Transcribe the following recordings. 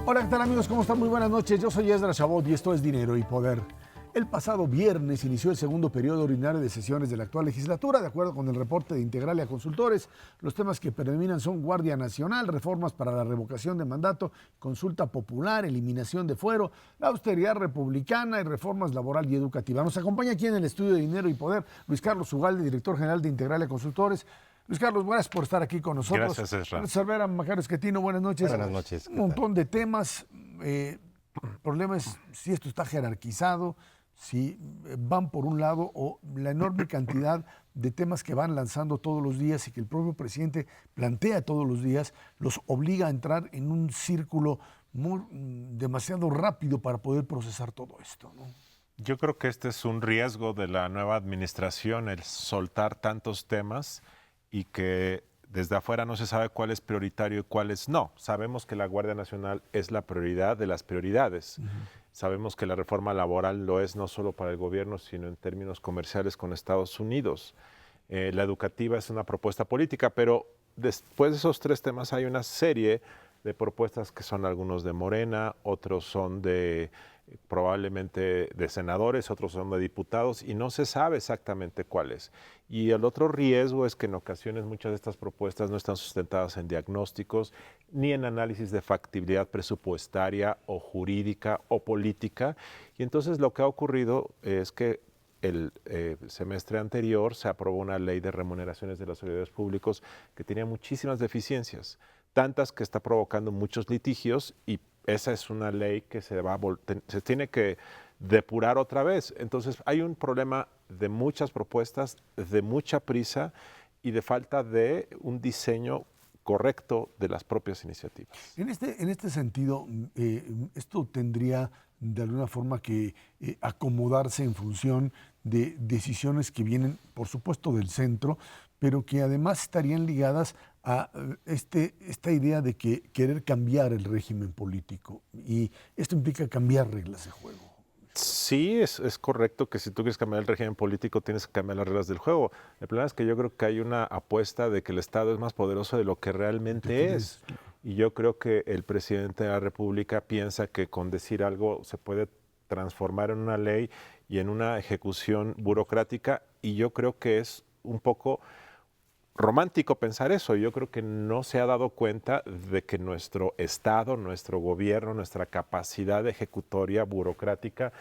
Hola, ¿qué tal amigos? ¿Cómo están? Muy buenas noches. Yo soy Esdras Chabot y esto es Dinero y Poder. El pasado viernes inició el segundo periodo ordinario de sesiones de la actual legislatura. De acuerdo con el reporte de Integralia Consultores, los temas que predominan son Guardia Nacional, reformas para la revocación de mandato, consulta popular, eliminación de fuero, la austeridad republicana y reformas laboral y educativa. Nos acompaña aquí en el estudio de Dinero y Poder Luis Carlos Ugalde, director general de Integralia Consultores. Luis Carlos, gracias por estar aquí con nosotros. Gracias, Ezra. Cervera, Macario Esquetino, buenas noches. Buenas noches. Un montón de temas. El problema es si esto está jerarquizado, si van por un lado o la enorme cantidad de temas que van lanzando todos los días y que el propio presidente plantea todos los días, los obliga a entrar en un círculo demasiado rápido para poder procesar todo esto, ¿no? Yo creo que este es un riesgo de la nueva administración, el soltar tantos temas y que desde afuera no se sabe cuál es prioritario y cuál es no. Sabemos que la Guardia Nacional es la prioridad de las prioridades. Sabemos que la reforma laboral lo es no solo para el gobierno, sino en términos comerciales con Estados Unidos. La educativa es una propuesta política, pero después de esos tres temas hay una serie de propuestas que son algunos de Morena, otros son de probablemente de senadores, otros son de diputados y no se sabe exactamente cuáles. Y el otro riesgo es que en ocasiones muchas de estas propuestas no están sustentadas en diagnósticos ni en análisis de factibilidad presupuestaria o jurídica o política. Y entonces lo que ha ocurrido es que el semestre anterior se aprobó una ley de remuneraciones de los servidores públicos que tenía muchísimas deficiencias, tantas que está provocando muchos litigios y esa es una ley que se tiene que depurar otra vez. Entonces hay un problema de muchas propuestas, de mucha prisa y de falta de un diseño correcto de las propias iniciativas. En este sentido, esto tendría de alguna forma que acomodarse en función de decisiones que vienen, por supuesto, del centro, pero que además estarían ligadas a esta idea de que querer cambiar el régimen político. Y esto implica cambiar reglas de juego. Sí, es correcto que si tú quieres cambiar el régimen político tienes que cambiar las reglas del juego. El problema es que yo creo que hay una apuesta de que el Estado es más poderoso de lo que realmente es. Y yo creo que el presidente de la República piensa que con decir algo se puede transformar en una ley y en una ejecución burocrática y yo creo que es un poco romántico pensar eso. Yo creo que no se ha dado cuenta de que nuestro Estado, nuestro gobierno, nuestra capacidad ejecutoria burocrática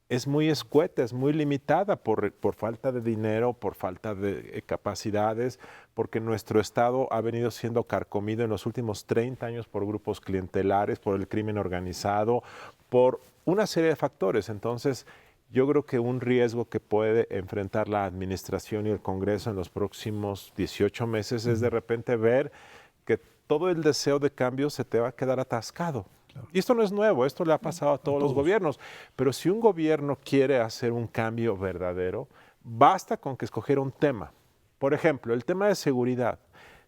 es muy escueta, es muy limitada por falta de dinero, por falta de capacidades, porque nuestro Estado ha venido siendo carcomido en los últimos 30 años por grupos clientelares, por el crimen organizado, por una serie de factores. Entonces, yo creo que un riesgo que puede enfrentar la administración y el Congreso en los próximos 18 meses es de repente ver que todo el deseo de cambio se te va a quedar atascado. Claro. Y esto no es nuevo, esto le ha pasado a todos los gobiernos, pero si un gobierno quiere hacer un cambio verdadero, basta con que escogiera un tema. Por ejemplo, el tema de seguridad.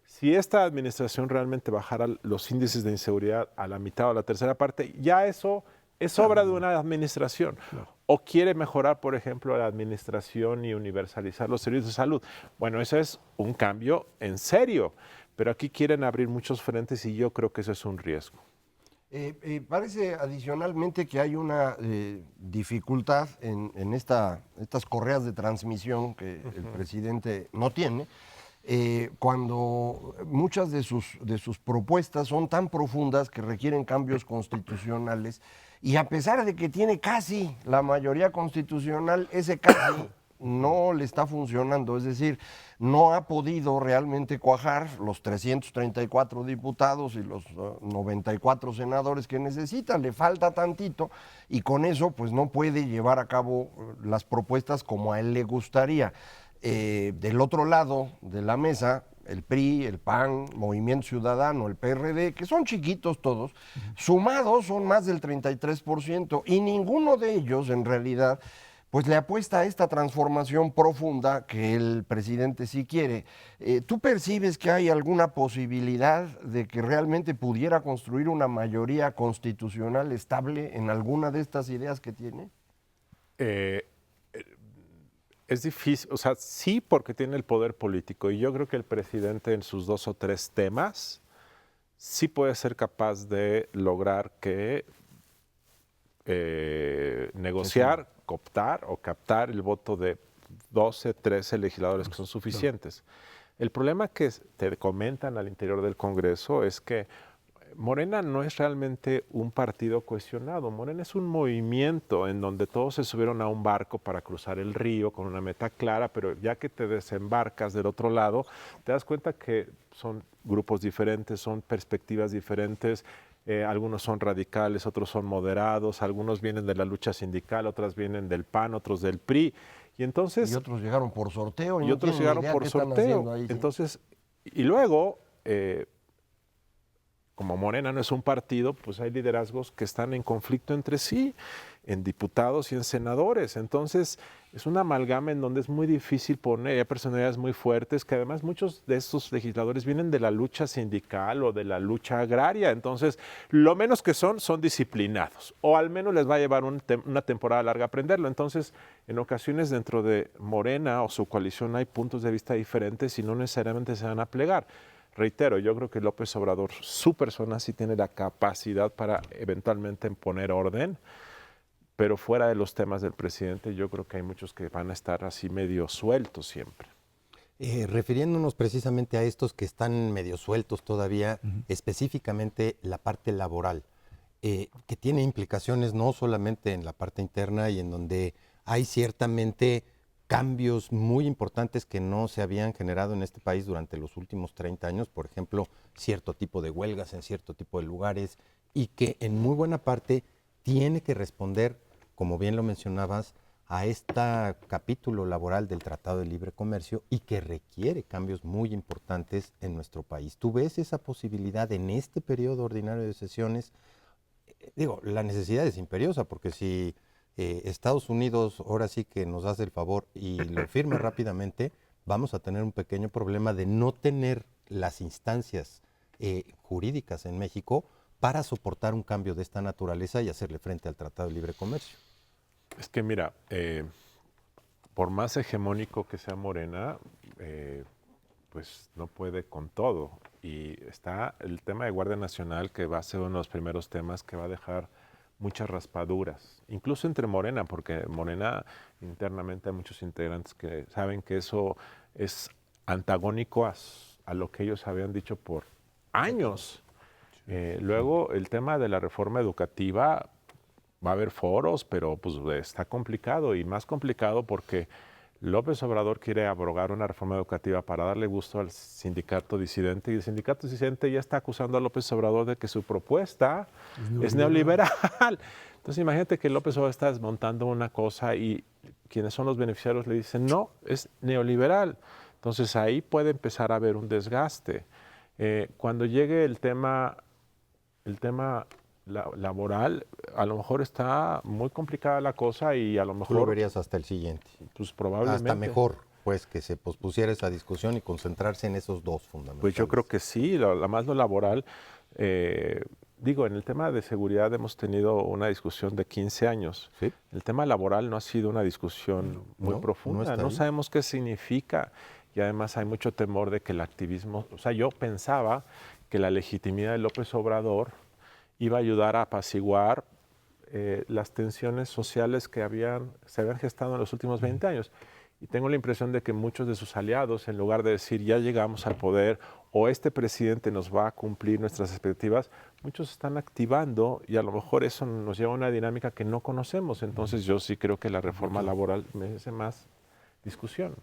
Si esta administración realmente bajara los índices de inseguridad a la mitad o a la tercera parte, ya eso es obra de una administración. Claro. O quiere mejorar, por ejemplo, la administración y universalizar los servicios de salud. Bueno, eso es un cambio en serio, pero aquí quieren abrir muchos frentes y yo creo que eso es un riesgo. Parece adicionalmente que hay una dificultad en estas correas de transmisión que el presidente no tiene, cuando muchas de sus propuestas son tan profundas que requieren cambios constitucionales y a pesar de que tiene casi la mayoría constitucional, ese casi no le está funcionando, es decir, no ha podido realmente cuajar los 334 diputados y los 94 senadores que necesita, le falta tantito y con eso pues no puede llevar a cabo las propuestas como a él le gustaría. Del otro lado de la mesa, el PRI, el PAN, Movimiento Ciudadano, el PRD, que son chiquitos todos, sumados son más del 33% y ninguno de ellos en realidad pues le apuesta a esta transformación profunda que el presidente sí quiere. ¿Tú percibes que hay alguna posibilidad de que realmente pudiera construir una mayoría constitucional estable en alguna de estas ideas que tiene? Es difícil, o sea, sí porque tiene el poder político y yo creo que el presidente en sus 2 o 3 temas sí puede ser capaz de lograr que negociar, cooptar o captar el voto de 12, 13 legisladores que son suficientes. El problema que te comentan al interior del Congreso es que Morena no es realmente un partido cohesionado. Morena es un movimiento en donde todos se subieron a un barco para cruzar el río con una meta clara, pero ya que te desembarcas del otro lado, te das cuenta que son grupos diferentes, son perspectivas diferentes. Algunos son radicales, otros son moderados, algunos vienen de la lucha sindical, otras vienen del PAN, otros del PRI. Y entonces, otros llegaron por sorteo. Y otros llegaron por sorteo. Ahí, entonces, y luego, como Morena no es un partido, pues hay liderazgos que están en conflicto entre sí, en diputados y en senadores. Entonces, es una amalgama en donde es muy difícil poner, hay personalidades muy fuertes, que además muchos de estos legisladores vienen de la lucha sindical o de la lucha agraria. Entonces, lo menos que son disciplinados, o al menos les va a llevar una temporada larga aprenderlo. Entonces, en ocasiones dentro de Morena o su coalición hay puntos de vista diferentes y no necesariamente se van a plegar. Reitero, yo creo que López Obrador, su persona, sí tiene la capacidad para eventualmente poner orden, pero fuera de los temas del presidente, yo creo que hay muchos que van a estar así medio sueltos siempre. Refiriéndonos precisamente a estos que están medio sueltos todavía, específicamente la parte laboral, que tiene implicaciones no solamente en la parte interna y en donde hay ciertamente cambios muy importantes que no se habían generado en este país durante los últimos 30 años, por ejemplo, cierto tipo de huelgas en cierto tipo de lugares, y que en muy buena parte tiene que responder, como bien lo mencionabas, a este capítulo laboral del Tratado de Libre Comercio y que requiere cambios muy importantes en nuestro país. ¿Tú ves esa posibilidad en este periodo ordinario de sesiones? Digo, la necesidad es imperiosa, porque si Estados Unidos ahora sí que nos hace el favor y lo firma rápidamente, vamos a tener un pequeño problema de no tener las instancias jurídicas en México para soportar un cambio de esta naturaleza y hacerle frente al Tratado de Libre Comercio. Es que mira, por más hegemónico que sea Morena, pues no puede con todo. Y está el tema de Guardia Nacional, que va a ser uno de los primeros temas que va a dejar muchas raspaduras, incluso entre Morena, porque Morena internamente hay muchos integrantes que saben que eso es antagónico a lo que ellos habían dicho por años. Luego el tema de la reforma educativa, va a haber foros, pero pues está complicado, y más complicado porque López Obrador quiere abrogar una reforma educativa para darle gusto al sindicato disidente, y el sindicato disidente ya está acusando a López Obrador de que su propuesta es neoliberal. Entonces imagínate que López Obrador está desmontando una cosa y quienes son los beneficiarios le dicen no, es neoliberal. Entonces ahí puede empezar a haber un desgaste. Cuando llegue el tema laboral, a lo mejor está muy complicada la cosa y a lo mejor... Tú lo verías hasta el siguiente. Pues probablemente. Hasta mejor, pues, que se pospusiera esa discusión y concentrarse en esos dos fundamentales. Pues yo creo que sí, más lo laboral. Digo, en el tema de seguridad hemos tenido una discusión de 15 años. ¿Sí? El tema laboral no ha sido una discusión muy profunda. No sabemos qué significa, y además hay mucho temor de que el activismo... O sea, yo pensaba que la legitimidad de López Obrador iba a ayudar a apaciguar las tensiones sociales que se habían gestado en los últimos 20 años. Y tengo la impresión de que muchos de sus aliados, en lugar de decir ya llegamos al poder o este presidente nos va a cumplir nuestras expectativas, muchos están activando, y a lo mejor eso nos lleva a una dinámica que no conocemos. Entonces yo sí creo que la reforma laboral merece más discusión.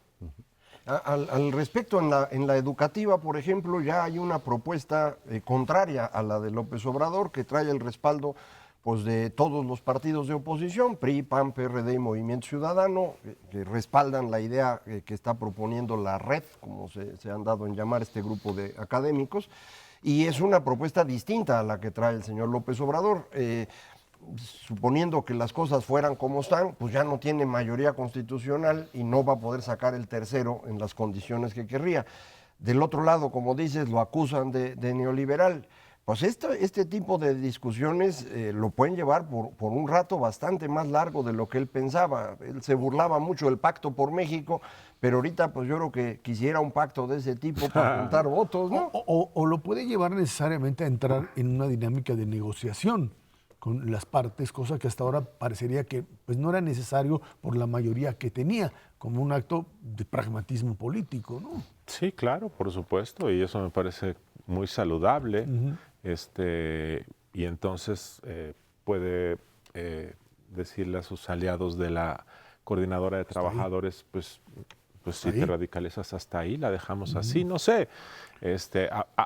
Al respecto, en la educativa, por ejemplo, ya hay una propuesta contraria a la de López Obrador, que trae el respaldo pues, de todos los partidos de oposición, PRI, PAN, PRD y Movimiento Ciudadano, que respaldan la idea que está proponiendo la red, como se han dado en llamar este grupo de académicos, y es una propuesta distinta a la que trae el señor López Obrador. Suponiendo que las cosas fueran como están, pues ya no tiene mayoría constitucional y no va a poder sacar el tercero en las condiciones que querría. Del otro lado, como dices, lo acusan de neoliberal. pues este tipo de discusiones lo pueden llevar por un rato bastante más largo de lo que él pensaba. Él se burlaba mucho del Pacto por México, pero ahorita pues yo creo que quisiera un pacto de ese tipo para juntar votos, ¿no? O lo puede llevar necesariamente a entrar en una dinámica de negociación con las partes, cosa que hasta ahora parecería que pues, no era necesario por la mayoría que tenía, como un acto de pragmatismo político, ¿no? Sí, claro, por supuesto, y eso me parece muy saludable. Y entonces puede decirle a sus aliados de la coordinadora de trabajadores, pues si te radicalizas hasta ahí, la dejamos así, no sé.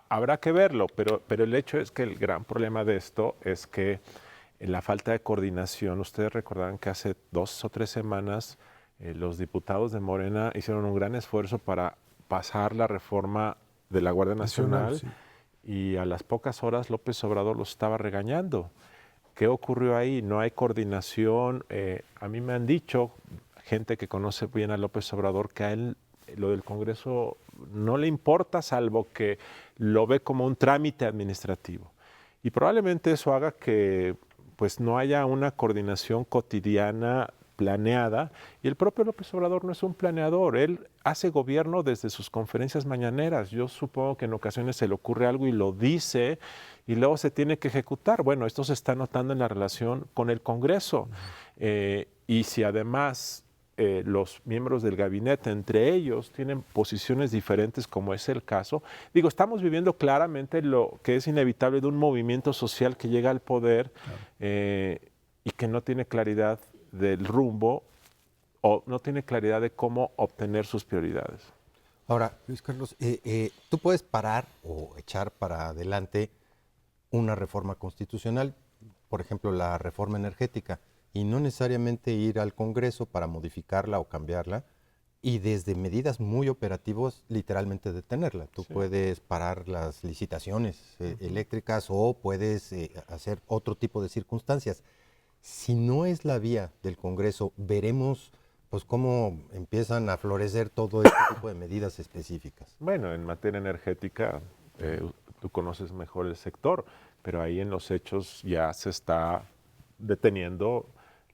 Habrá que verlo, pero el hecho es que el gran problema de esto es que en la falta de coordinación, ustedes recordarán que hace 2 o 3 semanas los diputados de Morena hicieron un gran esfuerzo para pasar la reforma de la Guardia Nacional, Sí. y a las pocas horas López Obrador los estaba regañando. ¿Qué ocurrió ahí? No hay coordinación. A mí me han dicho, gente que conoce bien a López Obrador, que a él lo del Congreso no le importa, salvo que lo ve como un trámite administrativo. Y probablemente eso haga que pues no haya una coordinación cotidiana planeada, y el propio López Obrador no es un planeador, él hace gobierno desde sus conferencias mañaneras. Yo supongo que en ocasiones se le ocurre algo y lo dice y luego se tiene que ejecutar. Bueno, esto se está notando en la relación con el Congreso. Y si además los miembros del gabinete, entre ellos, tienen posiciones diferentes, como es el caso, digo, estamos viviendo claramente lo que es inevitable de un movimiento social que llega al poder, y que no tiene claridad del rumbo o no tiene claridad de cómo obtener sus prioridades. Ahora, Luis Carlos, tú puedes parar o echar para adelante una reforma constitucional, por ejemplo, la reforma energética, y no necesariamente ir al Congreso para modificarla o cambiarla, y desde medidas muy operativas literalmente detenerla. Tú puedes parar las licitaciones eléctricas, o puedes hacer otro tipo de circunstancias. Si no es la vía del Congreso, veremos pues cómo empiezan a florecer todo este tipo de medidas específicas. Bueno, en materia energética, tú conoces mejor el sector, pero ahí en los hechos ya se está deteniendo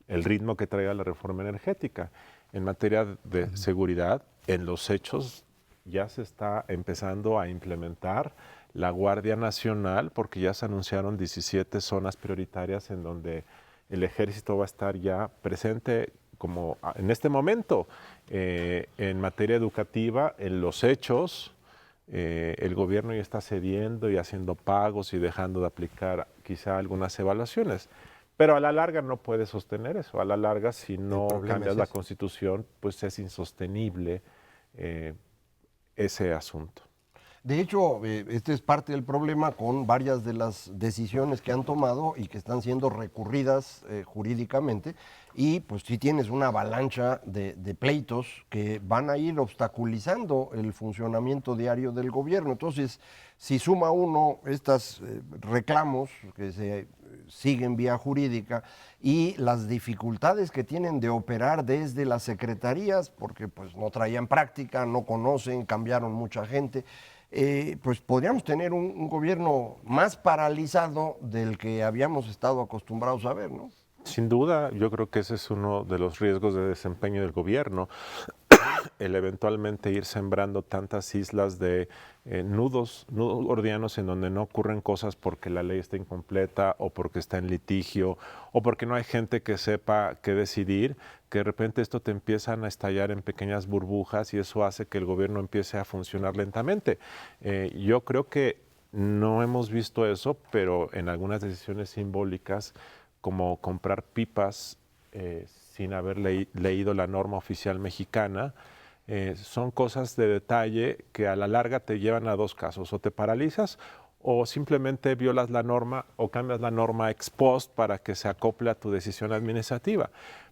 el ritmo que traiga la reforma energética. En materia de seguridad, en los hechos ya se está empezando a implementar la Guardia Nacional, porque ya se anunciaron 17 zonas prioritarias en donde el ejército va a estar ya presente como en este momento. En materia educativa, en los hechos, el gobierno ya está cediendo y haciendo pagos y dejando de aplicar quizá algunas evaluaciones. Pero a la larga no puedes sostener eso. A la larga, si no cambias la Constitución, pues es insostenible ese asunto. De hecho, este es parte del problema con varias de las decisiones que han tomado y que están siendo recurridas jurídicamente, y pues sí tienes una avalancha de pleitos que van a ir obstaculizando el funcionamiento diario del gobierno. Entonces, si suma uno estos reclamos que se siguen vía jurídica y las dificultades que tienen de operar desde las secretarías, porque pues no traían práctica, no conocen, cambiaron mucha gente, pues podríamos tener un gobierno más paralizado del que habíamos estado acostumbrados a ver, ¿no? Sin duda, yo creo que ese es uno de los riesgos de desempeño del gobierno, el eventualmente ir sembrando tantas islas de nudos gordianos en donde no ocurren cosas porque la ley está incompleta o porque está en litigio o porque no hay gente que sepa qué decidir, que de repente esto te empiezan a estallar en pequeñas burbujas y eso hace que el gobierno empiece a funcionar lentamente. Yo creo que no hemos visto eso, pero en algunas decisiones simbólicas, como comprar pipas sin haber leído la norma oficial mexicana, son cosas de detalle que a la larga te llevan a dos casos: o te paralizas o simplemente violas la norma o cambias la norma ex post para que se acople a tu decisión administrativa.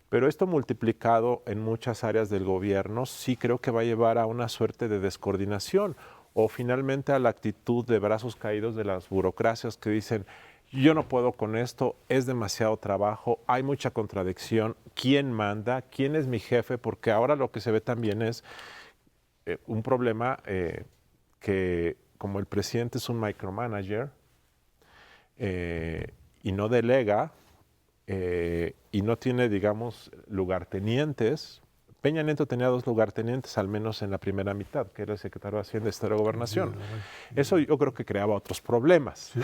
Pero esto multiplicado en muchas áreas del gobierno sí creo que va a llevar a una suerte de descoordinación o finalmente a la actitud de brazos caídos de las burocracias que dicen: yo no puedo con esto, es demasiado trabajo, hay mucha contradicción, ¿quién manda? ¿Quién es mi jefe? Porque ahora lo que se ve también es un problema que como el presidente es un micromanager, y no delega y no tiene, digamos, lugartenientes. Peña Nieto tenía 2 lugartenientes, al menos en la primera mitad, que era el secretario de Hacienda y Estado de Gobernación. Eso yo creo que creaba otros problemas. ¿Sí?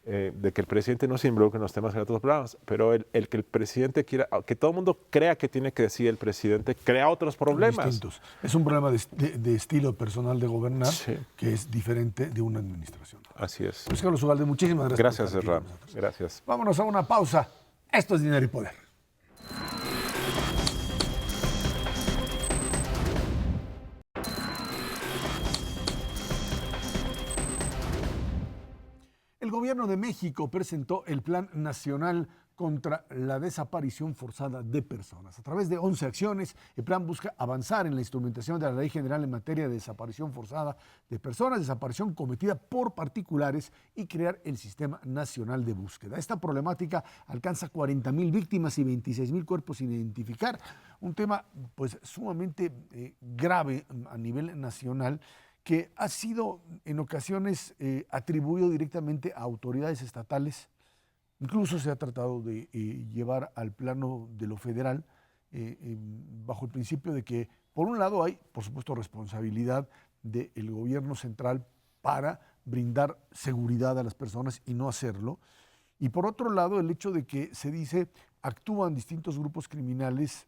De que el presidente no se involucre en los temas de otros problemas, pero el que el presidente quiera, que todo el mundo crea que tiene que decir el presidente, crea otros problemas. Distintos. Es un problema de estilo personal de gobernar, sí, que es diferente de una administración. Así es. Luis Carlos Ugalde, muchísimas gracias. Gracias, Ram. Gracias. Vámonos a una pausa. Esto es Dinero y Poder. El gobierno de México presentó el Plan Nacional contra la Desaparición Forzada de Personas. A través de 11 acciones, el plan busca avanzar en la instrumentación de la Ley General en materia de desaparición forzada de personas, desaparición cometida por particulares y crear el Sistema Nacional de Búsqueda. Esta problemática alcanza 40,000 víctimas y 26,000 cuerpos sin identificar, un tema pues sumamente grave a nivel nacional, que ha sido en ocasiones atribuido directamente a autoridades estatales. Incluso se ha tratado de llevar al plano de lo federal bajo el principio de que, por un lado, hay, por supuesto, responsabilidad del gobierno central para brindar seguridad a las personas y no hacerlo. Y por otro lado, el hecho de que se dice actúan distintos grupos criminales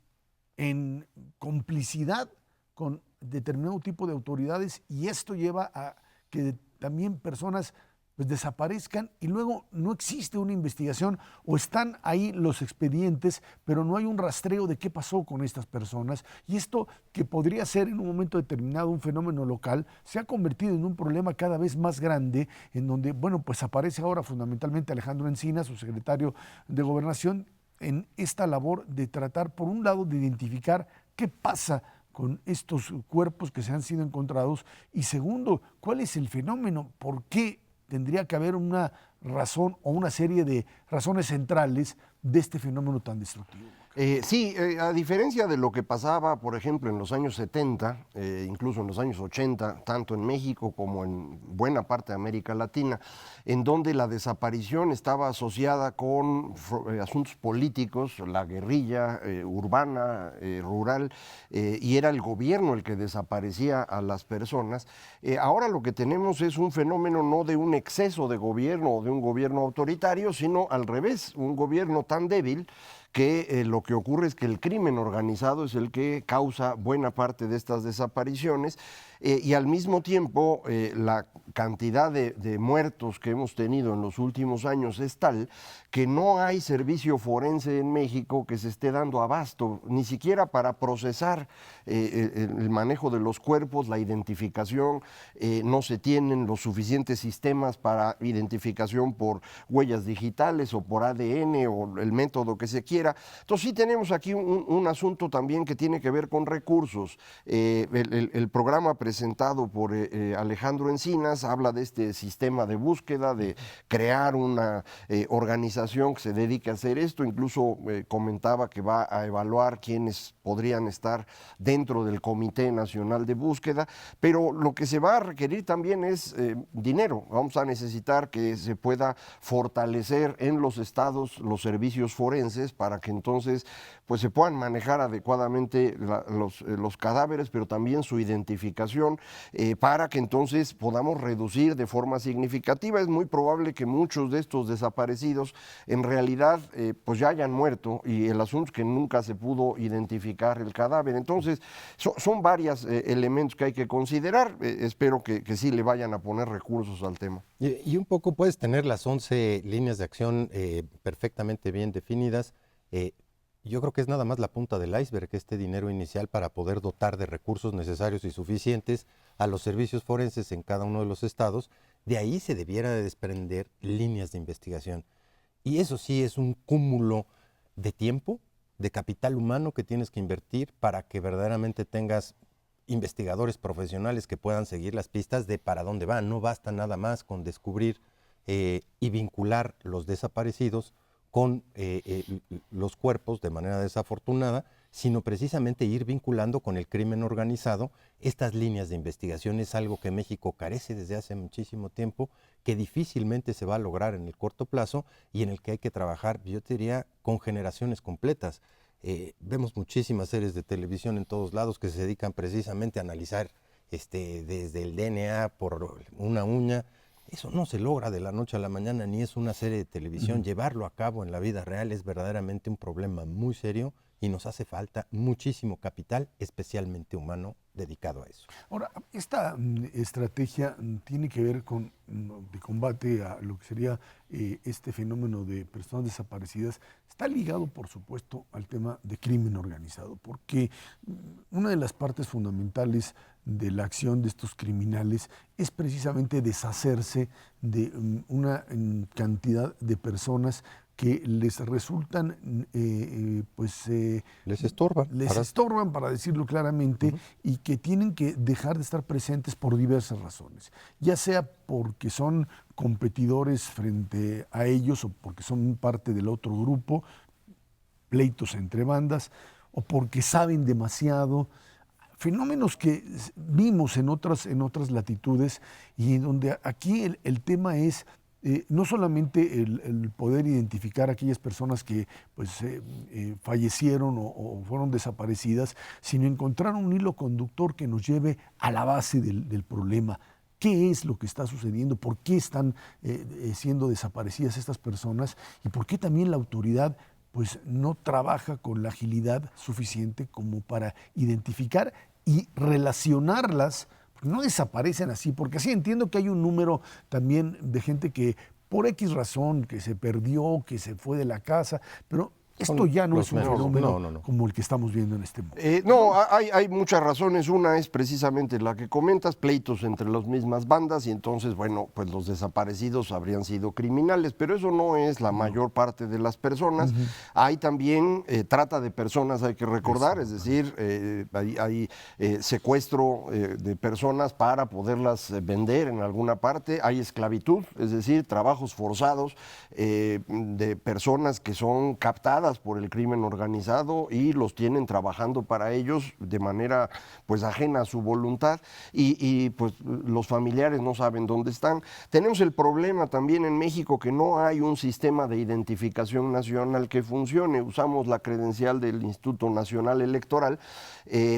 en complicidad con determinado tipo de autoridades, y esto lleva a que también personas pues desaparezcan y luego no existe una investigación, o están ahí los expedientes, pero no hay un rastreo de qué pasó con estas personas. Y esto, que podría ser en un momento determinado un fenómeno local, se ha convertido en un problema cada vez más grande, en donde, bueno, pues aparece ahora fundamentalmente Alejandro Encinas, su secretario de Gobernación, en esta labor de tratar, por un lado, de identificar qué pasa con estos cuerpos que se han sido encontrados, y segundo, cuál es el fenómeno, por qué tendría que haber una razón o una serie de razones centrales de este fenómeno tan destructivo. Sí, a diferencia de lo que pasaba, por ejemplo, en los años 70, incluso en los años 80, tanto en México como en buena parte de América Latina, en donde la desaparición estaba asociada con asuntos políticos, la guerrilla urbana, rural, y era el gobierno el que desaparecía a las personas. Ahora lo que tenemos es un fenómeno no de un exceso de gobierno o de un gobierno autoritario, sino al revés, un gobierno tan débil que lo que ocurre es que el crimen organizado es el que causa buena parte de estas desapariciones, y al mismo tiempo la cantidad de muertos que hemos tenido en los últimos años es tal que no hay servicio forense en México que se esté dando abasto, ni siquiera para procesar el manejo de los cuerpos, la identificación. No se tienen los suficientes sistemas para identificación por huellas digitales o por ADN o el método que se quiera. Entonces sí tenemos aquí un asunto también que tiene que ver con recursos. El programa presentado por Alejandro Encinas habla de este sistema de búsqueda, de crear una organización que se dedique a hacer esto. Incluso comentaba que va a evaluar quiénes podrían estar dentro del Comité Nacional de Búsqueda, pero lo que se va a requerir también es dinero. Vamos a necesitar que se pueda fortalecer en los estados los servicios forenses para que entonces pues se puedan manejar adecuadamente los cadáveres, pero también su identificación, para que entonces podamos reducir de forma significativa. Es muy probable que muchos de estos desaparecidos en realidad pues ya hayan muerto, y el asunto es que nunca se pudo identificar el cadáver. Entonces son varios elementos que hay que considerar. Espero que sí le vayan a poner recursos al tema. Y un poco puedes tener las 11 líneas de acción perfectamente bien definidas. Yo creo que es nada más la punta del iceberg, este dinero inicial para poder dotar de recursos necesarios y suficientes a los servicios forenses en cada uno de los estados. De ahí se debiera de desprender líneas de investigación. Y eso sí es un cúmulo de tiempo, de capital humano que tienes que invertir para que verdaderamente tengas investigadores profesionales que puedan seguir las pistas de para dónde van. No basta nada más con descubrir y vincular los desaparecidos con los cuerpos de manera desafortunada, sino precisamente ir vinculando con el crimen organizado. Estas líneas de investigación es algo que México carece desde hace muchísimo tiempo, que difícilmente se va a lograr en el corto plazo y en el que hay que trabajar, yo te diría, con generaciones completas. Vemos muchísimas series de televisión en todos lados que se dedican precisamente a analizar desde el DNA por una uña. Eso no se logra de la noche a la mañana, ni es una serie de televisión. Llevarlo a cabo en la vida real es verdaderamente un problema muy serio y nos hace falta muchísimo capital, especialmente humano, dedicado a eso. Ahora, esta estrategia tiene que ver con de combate a lo que sería este fenómeno de personas desaparecidas. Está ligado, por supuesto, al tema de crimen organizado, porque una de las partes fundamentales de la acción de estos criminales es precisamente deshacerse de una cantidad de personas que les resultan, les estorban. Estorban, para decirlo claramente, y que tienen que dejar de estar presentes por diversas razones, ya sea porque son competidores frente a ellos o porque son parte del otro grupo, pleitos entre bandas, o porque saben demasiado. Fenómenos que vimos en otras latitudes y donde aquí el tema es no solamente el poder identificar a aquellas personas que fallecieron o fueron desaparecidas, sino encontrar un hilo conductor que nos lleve a la base del problema. ¿Qué es lo que está sucediendo? ¿Por qué están siendo desaparecidas estas personas? ¿Y por qué también la autoridad no trabaja con la agilidad suficiente como para identificar y relacionarlas? No desaparecen así, porque así entiendo que hay un número también de gente que por X razón, que se perdió, que se fue de la casa, pero esto ya no es un fenómeno como el que estamos viendo en este momento. Hay muchas razones. Una es precisamente la que comentas, pleitos entre las mismas bandas y entonces, bueno, pues los desaparecidos habrían sido criminales, pero eso no es la mayor parte de las personas. Hay también trata de personas, hay que recordar, es decir, hay secuestro de personas para poderlas vender en alguna parte, hay esclavitud, es decir, trabajos forzados de personas que son captadas por el crimen organizado y los tienen trabajando para ellos de manera ajena a su voluntad y los familiares no saben dónde están. Tenemos el problema también en México que no hay un sistema de identificación nacional que funcione. Usamos la credencial del Instituto Nacional Electoral,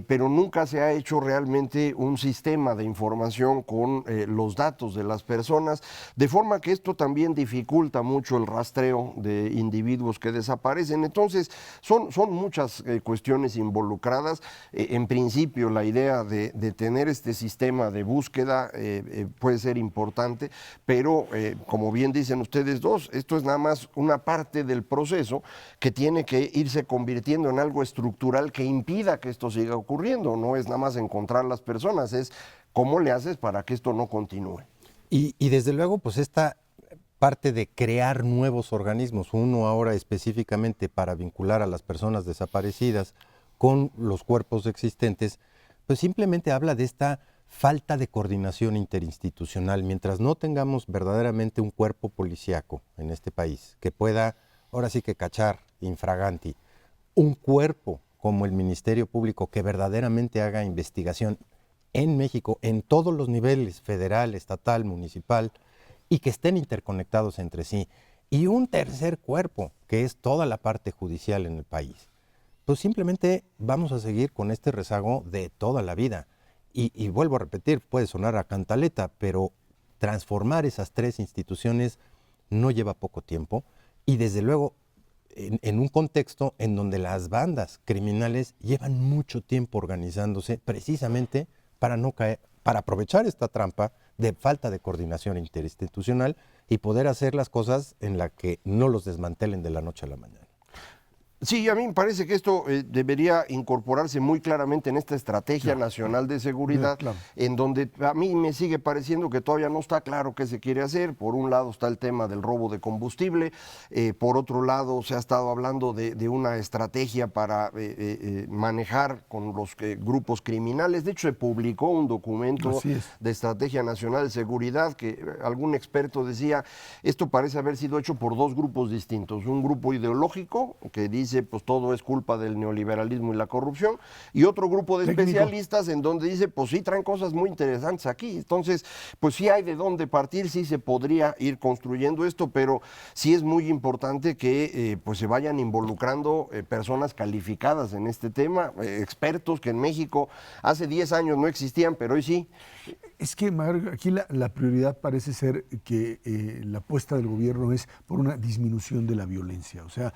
pero nunca se ha hecho realmente un sistema de información con los datos de las personas, de forma que esto también dificulta mucho el rastreo de individuos que desaparecen. Entonces, son muchas cuestiones involucradas. En principio, la idea de tener este sistema de búsqueda puede ser importante, pero como bien dicen ustedes dos, esto es nada más una parte del proceso que tiene que irse convirtiendo en algo estructural que impida que esto siga ocurriendo. No es nada más encontrar las personas, es cómo le haces para que esto no continúe. Y desde luego, esta parte de crear nuevos organismos, uno ahora específicamente para vincular a las personas desaparecidas con los cuerpos existentes, pues simplemente habla de esta falta de coordinación interinstitucional. Mientras no tengamos verdaderamente un cuerpo policíaco en este país que pueda, ahora sí que cachar infraganti, un cuerpo como el Ministerio Público que verdaderamente haga investigación en México, en todos los niveles, federal, estatal, municipal, y que estén interconectados entre sí, y un tercer cuerpo, que es toda la parte judicial en el país, pues simplemente vamos a seguir con este rezago de toda la vida. Y vuelvo a repetir, puede sonar a cantaleta, pero transformar esas tres instituciones no lleva poco tiempo, y desde luego en un contexto en donde las bandas criminales llevan mucho tiempo organizándose precisamente para no caer, para aprovechar esta trampa de falta de coordinación interinstitucional y poder hacer las cosas en la que no los desmantelen de la noche a la mañana. Sí, a mí me parece que esto debería incorporarse muy claramente en esta Estrategia Nacional de Seguridad, en donde a mí me sigue pareciendo que todavía no está claro qué se quiere hacer. Por un lado está el tema del robo de combustible, por otro lado se ha estado hablando de una estrategia para manejar con los grupos criminales. De hecho, se publicó un documento de Estrategia Nacional de Seguridad que algún experto decía, esto parece haber sido hecho por dos grupos distintos. Un grupo ideológico que dice dice pues todo es culpa del neoliberalismo y la corrupción, y otro grupo de Técnico. especialistas en donde dice pues sí traen cosas muy interesantes aquí. Entonces pues sí hay de dónde partir, sí se podría ir construyendo esto, pero sí es muy importante que pues se vayan involucrando personas calificadas en este tema, expertos que en México hace 10 años no existían, pero hoy sí. Es que, Mario, aquí la prioridad parece ser que la apuesta del gobierno es por una disminución de la violencia. O sea,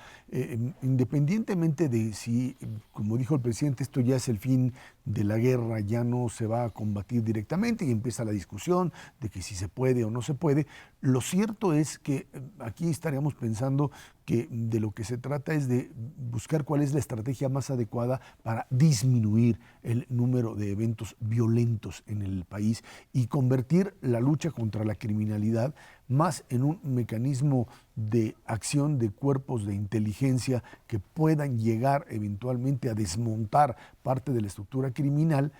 independientemente de si, como dijo el presidente, esto ya es el fin de la guerra, ya no se va a combatir directamente y empieza la discusión de que si se puede o no se puede, lo cierto es que aquí estaríamos pensando que de lo que se trata es de buscar cuál es la estrategia más adecuada para disminuir el número de eventos violentos en el país y convertir la lucha contra la criminalidad más en un mecanismo de acción de cuerpos de inteligencia que puedan llegar eventualmente a desmontar parte de la estructura criminal.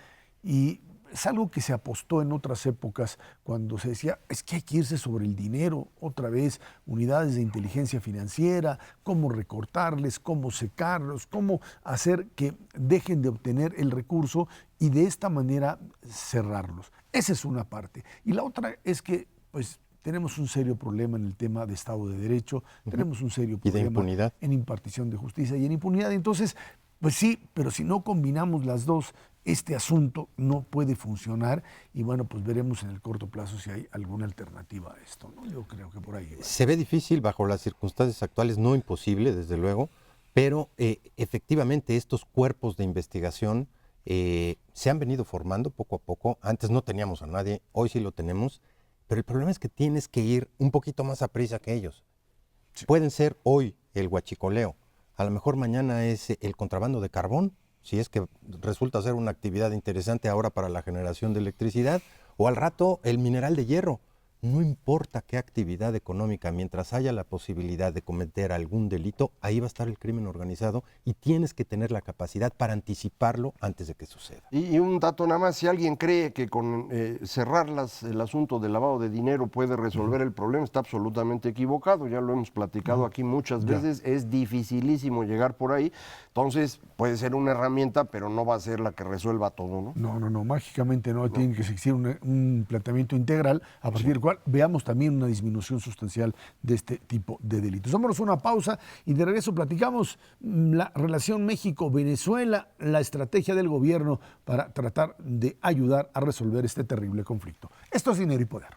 Y es algo que se apostó en otras épocas cuando se decía, es que hay que irse sobre el dinero, otra vez, unidades de inteligencia financiera, cómo recortarles, cómo secarlos, cómo hacer que dejen de obtener el recurso y de esta manera cerrarlos. Esa es una parte. Y la otra es que, pues, tenemos un serio problema en el tema de Estado de Derecho, tenemos un serio problema en impartición de justicia y en impunidad. Entonces, pues sí, pero si no combinamos las dos, este asunto no puede funcionar y bueno, pues veremos en el corto plazo si hay alguna alternativa a esto, ¿no? Yo creo que por ahí va. Se ve difícil bajo las circunstancias actuales, no imposible, desde luego, pero efectivamente estos cuerpos de investigación se han venido formando poco a poco. Antes no teníamos a nadie, hoy sí lo tenemos, pero el problema es que tienes que ir un poquito más a prisa que ellos. Sí. Pueden ser hoy el huachicoleo, a lo mejor mañana es el contrabando de carbón, si es que resulta ser una actividad interesante ahora para la generación de electricidad, o al rato el mineral de hierro. No importa qué actividad económica, mientras haya la posibilidad de cometer algún delito, ahí va a estar el crimen organizado y tienes que tener la capacidad para anticiparlo antes de que suceda. Y un dato nada más, si alguien cree que con cerrar el asunto del lavado de dinero puede resolver el problema, está absolutamente equivocado, ya lo hemos platicado aquí muchas veces, es dificilísimo llegar por ahí, entonces puede ser una herramienta, pero no va a ser la que resuelva todo, ¿no? No, mágicamente no, tiene que existir un planteamiento integral a partir del cual veamos también una disminución sustancial de este tipo de delitos. Vámonos a una pausa y de regreso platicamos la relación México-Venezuela, la estrategia del gobierno para tratar de ayudar a resolver este terrible conflicto. Esto es Dinero y Poder.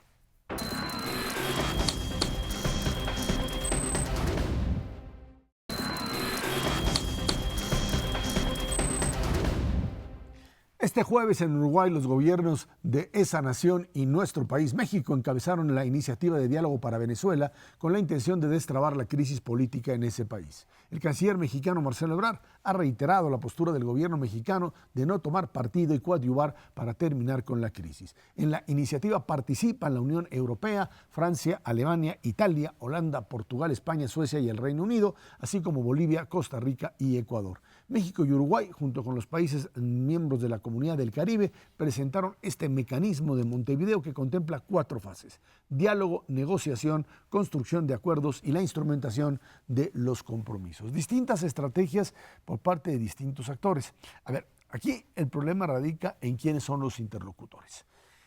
Este jueves en Uruguay los gobiernos de esa nación y nuestro país, México, encabezaron la iniciativa de diálogo para Venezuela con la intención de destrabar la crisis política en ese país. El canciller mexicano Marcelo Ebrard ha reiterado la postura del gobierno mexicano de no tomar partido y coadyuvar para terminar con la crisis. En la iniciativa participan la Unión Europea, Francia, Alemania, Italia, Holanda, Portugal, España, Suecia y el Reino Unido, así como Bolivia, Costa Rica y Ecuador. México y Uruguay, junto con los países miembros de la Comunidad del Caribe, presentaron este mecanismo de Montevideo que contempla 4 fases: diálogo, negociación, construcción de acuerdos y la instrumentación de los compromisos. Distintas estrategias por parte de distintos actores. A ver, aquí el problema radica en quiénes son los interlocutores.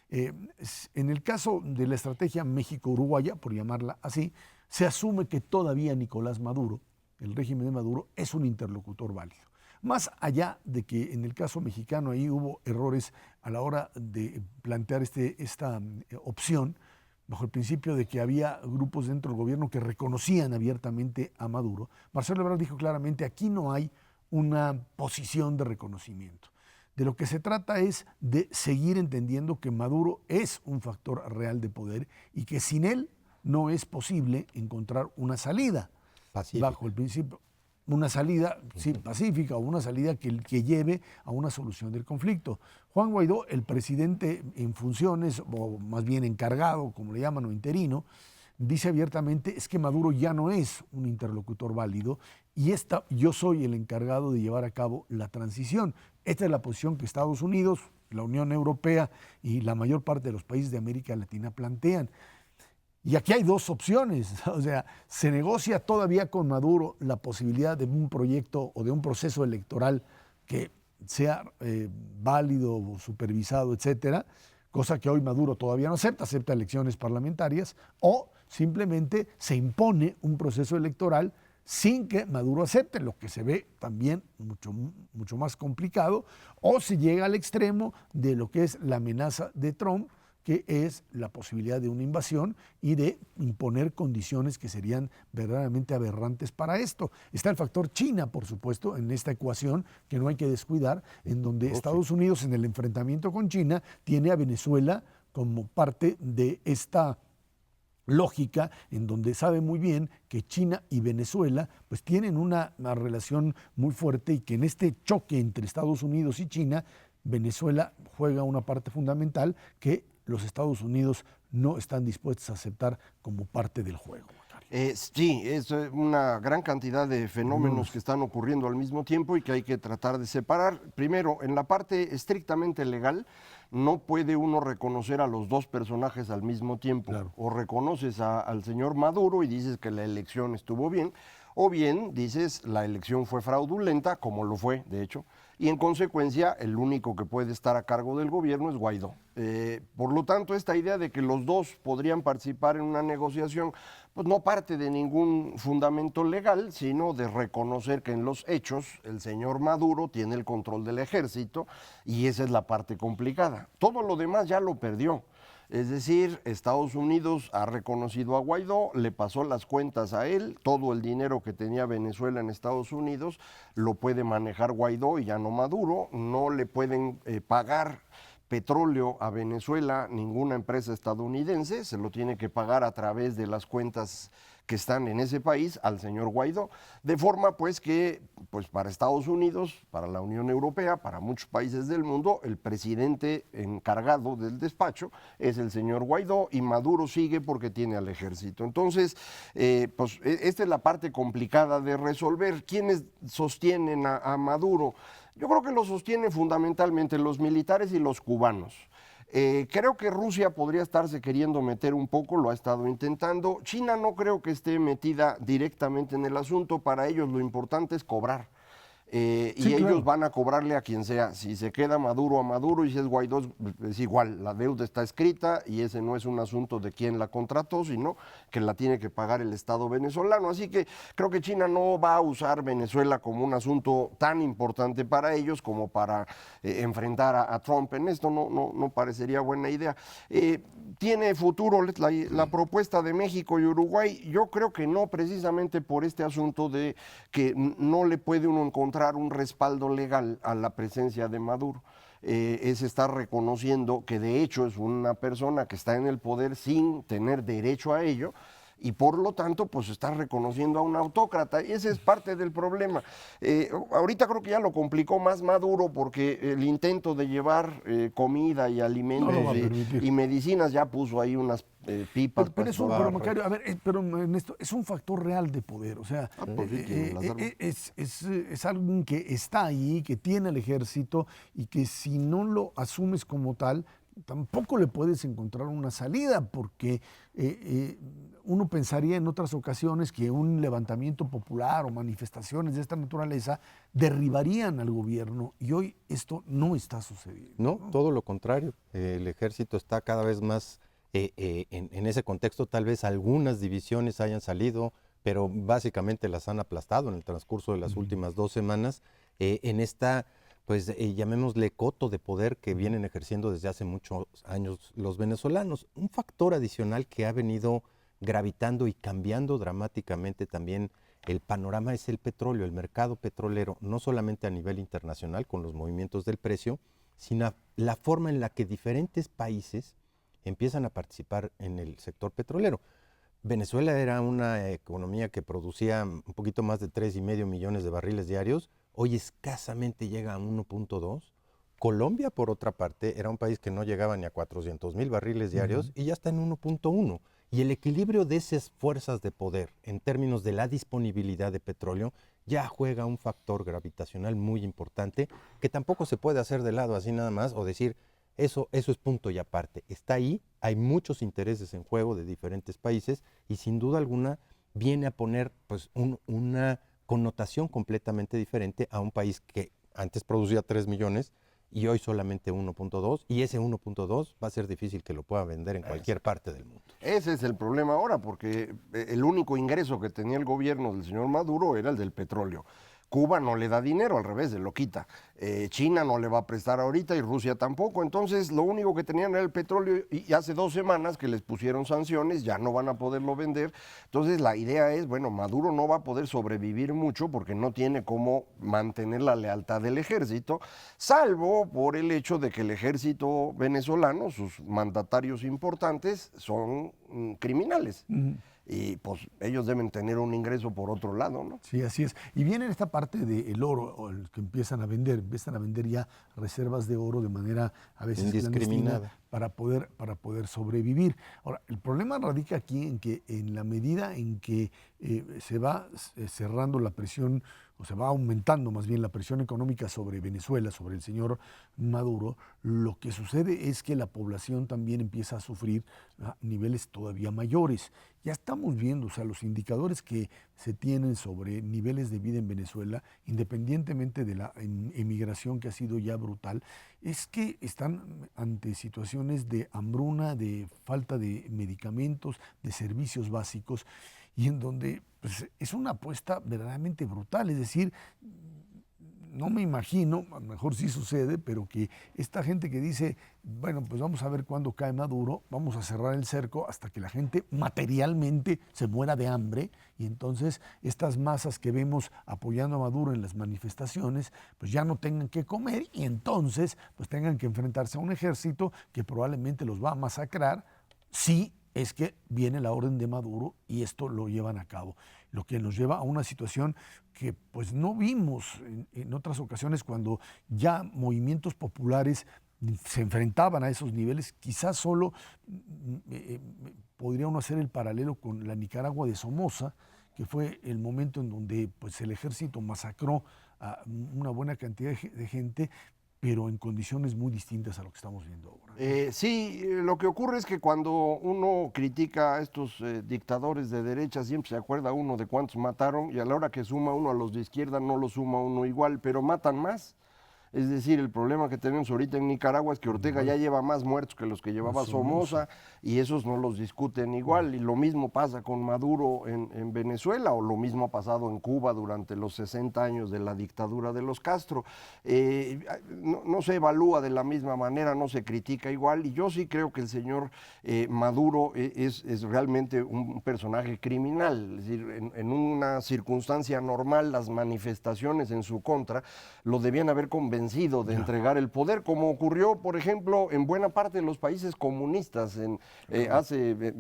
En el caso de la estrategia México-Uruguaya, por llamarla así, se asume que todavía Nicolás Maduro, el régimen de Maduro, es un interlocutor válido. Más allá de que en el caso mexicano ahí hubo errores a la hora de plantear esta opción, bajo el principio de que había grupos dentro del gobierno que reconocían abiertamente a Maduro, Marcelo Ebrard dijo claramente, aquí no hay una posición de reconocimiento. De lo que se trata es de seguir entendiendo que Maduro es un factor real de poder y que sin él no es posible encontrar una salida. Pacífica. Bajo el principio, una salida pacífica o una salida que lleve a una solución del conflicto. Juan Guaidó, el presidente en funciones, o más bien encargado, como le llaman, o interino, dice abiertamente es que Maduro ya no es un interlocutor válido y yo soy el encargado de llevar a cabo la transición. Esta es la posición que Estados Unidos, la Unión Europea y la mayor parte de los países de América Latina plantean. Y aquí hay dos opciones, o sea, se negocia todavía con Maduro la posibilidad de un proyecto o de un proceso electoral que sea válido, supervisado, etcétera, cosa que hoy Maduro todavía no acepta, acepta elecciones parlamentarias, o simplemente se impone un proceso electoral sin que Maduro acepte, lo que se ve también mucho más complicado, o se llega al extremo de lo que es la amenaza de Trump, que es la posibilidad de una invasión y de imponer condiciones que serían verdaderamente aberrantes para esto. Está el factor China, por supuesto, en esta ecuación que no hay que descuidar, en donde Estados Unidos, en el enfrentamiento con China, tiene a Venezuela como parte de esta lógica, en donde sabe muy bien que China y Venezuela pues tienen una relación muy fuerte, y que en este choque entre Estados Unidos y China, Venezuela juega una parte fundamental que los Estados Unidos no están dispuestos a aceptar como parte del juego. Sí, es una gran cantidad de fenómenos que están ocurriendo al mismo tiempo y que hay que tratar de separar. Primero, en la parte estrictamente legal, no puede uno reconocer a los dos personajes al mismo tiempo. Claro. O reconoces al señor Maduro y dices que la elección estuvo bien, o bien dices la elección fue fraudulenta, como lo fue, de hecho, y en consecuencia el único que puede estar a cargo del gobierno es Guaidó. Por lo tanto, esta idea de que los dos podrían participar en una negociación, pues no parte de ningún fundamento legal, sino de reconocer que en los hechos el señor Maduro tiene el control del ejército, y esa es la parte complicada. Todo lo demás ya lo perdió. Es decir, Estados Unidos ha reconocido a Guaidó, le pasó las cuentas a él, todo el dinero que tenía Venezuela en Estados Unidos lo puede manejar Guaidó y ya no Maduro, no le pueden pagar petróleo a Venezuela ninguna empresa estadounidense, se lo tiene que pagar a través de las cuentas que están en ese país al señor Guaidó, de forma pues que pues para Estados Unidos, para la Unión Europea, para muchos países del mundo, el presidente encargado del despacho es el señor Guaidó, y Maduro sigue porque tiene al ejército. Entonces, pues esta es la parte complicada de resolver. ¿Quiénes sostienen a Maduro? Yo creo que lo sostienen fundamentalmente los militares y los cubanos. Creo que Rusia podría estarse queriendo meter un poco, lo ha estado intentando. China no creo que esté metida directamente en el asunto, para ellos lo importante es cobrar. Sí, y claro, ellos van a cobrarle a quien sea. Si se queda Maduro a Maduro, y si es Guaidó, es igual, la deuda está escrita y ese no es un asunto de quién la contrató, sino que la tiene que pagar el Estado venezolano. Así que creo que China no va a usar Venezuela como un asunto tan importante para ellos como para enfrentar a Trump en esto. No parecería buena idea. ¿Tiene futuro la propuesta de México y Uruguay? Yo creo que no, precisamente por este asunto de que no le puede uno encontrar un respaldo legal a la presencia de Maduro. Es estar reconociendo que de hecho es una persona que está en el poder sin tener derecho a ello, y por lo tanto pues está reconociendo a un autócrata, y ese es parte del problema. Ahorita creo que ya lo complicó más Maduro, porque el intento de llevar comida y alimentos y medicinas ya puso ahí unas pipas. Pero Macario, a ver, pero Ernesto, es un factor real de poder, o sea, es alguien que está ahí, que tiene el ejército, y que si no lo asumes como tal, tampoco le puedes encontrar una salida, porque uno pensaría en otras ocasiones que un levantamiento popular o manifestaciones de esta naturaleza derribarían al gobierno, y hoy esto no está sucediendo. No, todo lo contrario. El ejército está cada vez más en ese contexto. Tal vez algunas divisiones hayan salido, pero básicamente las han aplastado en el transcurso de las últimas 2 semanas en esta, pues llamémosle, coto de poder que vienen ejerciendo desde hace muchos años los venezolanos. Un factor adicional que ha venido gravitando y cambiando dramáticamente también el panorama es el petróleo, el mercado petrolero, no solamente a nivel internacional con los movimientos del precio, sino la forma en la que diferentes países empiezan a participar en el sector petrolero. Venezuela era una economía que producía un poquito más de 3,5 millones de barriles diarios, hoy escasamente llega a 1.2. Colombia, por otra parte, era un país que no llegaba ni a 400,000 barriles diarios y ya está en 1.1. Y el equilibrio de esas fuerzas de poder en términos de la disponibilidad de petróleo ya juega un factor gravitacional muy importante que tampoco se puede hacer de lado así nada más o decir Eso es punto y aparte. Está ahí, hay muchos intereses en juego de diferentes países y sin duda alguna viene a poner pues, una connotación completamente diferente a un país que antes producía 3 millones y hoy solamente 1.2, y ese 1.2 va a ser difícil que lo pueda vender en cualquier parte del mundo. Ese es el problema ahora, porque el único ingreso que tenía el gobierno del señor Maduro era el del petróleo. Cuba no le da dinero, al revés, lo quita. China no le va a prestar ahorita y Rusia tampoco. Entonces, lo único que tenían era el petróleo y hace 2 semanas que les pusieron sanciones, ya no van a poderlo vender. Entonces, la idea es, bueno, Maduro no va a poder sobrevivir mucho porque no tiene cómo mantener la lealtad del ejército, salvo por el hecho de que el ejército venezolano, sus mandatarios importantes, son criminales. Y pues ellos deben tener un ingreso por otro lado, ¿no? Sí, así es. Y viene esta parte del oro, o el que empiezan a vender ya reservas de oro de manera a veces indiscriminada para poder sobrevivir. Ahora, el problema radica aquí en que en la medida en que se va cerrando la presión, o se va aumentando más bien la presión económica sobre Venezuela, sobre el señor Maduro, lo que sucede es que la población también empieza a sufrir a niveles todavía mayores. Ya estamos viendo, o sea, los indicadores que se tienen sobre niveles de vida en Venezuela, independientemente de la emigración que ha sido ya brutal, es que están ante situaciones de hambruna, de falta de medicamentos, de servicios básicos, y en donde pues, es una apuesta verdaderamente brutal. Es decir, no me imagino, a lo mejor sí sucede, pero que esta gente que dice, bueno, pues vamos a ver cuándo cae Maduro, vamos a cerrar el cerco hasta que la gente materialmente se muera de hambre, y entonces estas masas que vemos apoyando a Maduro en las manifestaciones, pues ya no tengan que comer y entonces pues tengan que enfrentarse a un ejército que probablemente los va a masacrar si es que viene la orden de Maduro y esto lo llevan a cabo, lo que nos lleva a una situación que pues no vimos en otras ocasiones cuando ya movimientos populares se enfrentaban a esos niveles. Quizás solo podría uno hacer el paralelo con la Nicaragua de Somoza, que fue el momento en donde pues, el ejército masacró a una buena cantidad de gente, pero en condiciones muy distintas a lo que estamos viendo ahora. Sí, lo que ocurre es que cuando uno critica a estos dictadores de derecha, siempre se acuerda uno de cuántos mataron, y a la hora que suma uno a los de izquierda no lo suma uno igual, pero matan más. Es decir, el problema que tenemos ahorita en Nicaragua es que Ortega ya lleva más muertos que los que llevaba Somoza, y esos no los discuten igual. Y lo mismo pasa con Maduro en Venezuela, o lo mismo ha pasado en Cuba durante los 60 años de la dictadura de los Castro. No se evalúa de la misma manera, no se critica igual, y yo sí creo que el señor Maduro es realmente un personaje criminal. Es decir, en una circunstancia normal, las manifestaciones en su contra lo debían haber convencido de entregar el poder, como ocurrió, por ejemplo, en buena parte de los países comunistas hace